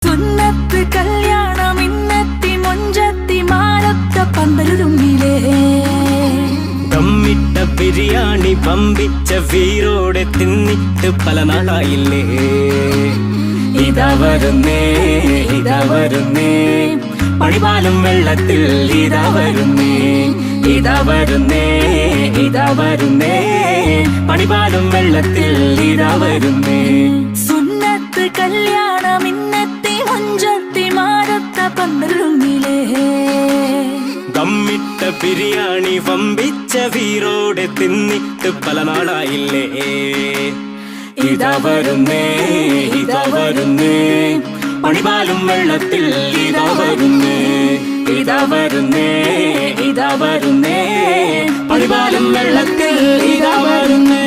സുന്നത്ത് കല്യാണം ഇന്നെത്തി മൊഞ്ചത്തി മാരത്ത പന്തലുരുങ്ങിലേ ദമ്മിട്ട ബിരിയാണി പമ്പിച്ച വീരോടെ തിന്നിട്ട് പല നാളായില്ലേ. ഇതാ വരുന്നേ ഇതാ വരുന്നേ പണിപാലും വെള്ളത്തിൽ ഇതാ വരുന്നേ ഇതാ വരുന്നേ ഇതാ വരുന്നേ പണിപാലും വെള്ളത്തിൽ ഇതാ വരുന്നേ. സുന്നത്ത് കല്യാണം ഇന്നെത്തി മൊഞ്ചത്തി മാരത്ത പന്തലുരുങ്ങിലേ ദമ്മിട്ട ബിരിയാണി വമ്പിച്ച വീരോടെ തിന്നിട്ട് പല നാളായില്ലേ. ഇതാ വരുന്നേ ഇതാ വരുന്നേ പണിപാലും വെള്ളത്തിൽ ഇതാ വരുന്നേ ഇതാ വരുന്നേ ഇതാ വരുന്നേ പണിപാലും വെള്ളത്തിൽ ഇതാ വരുന്നേ.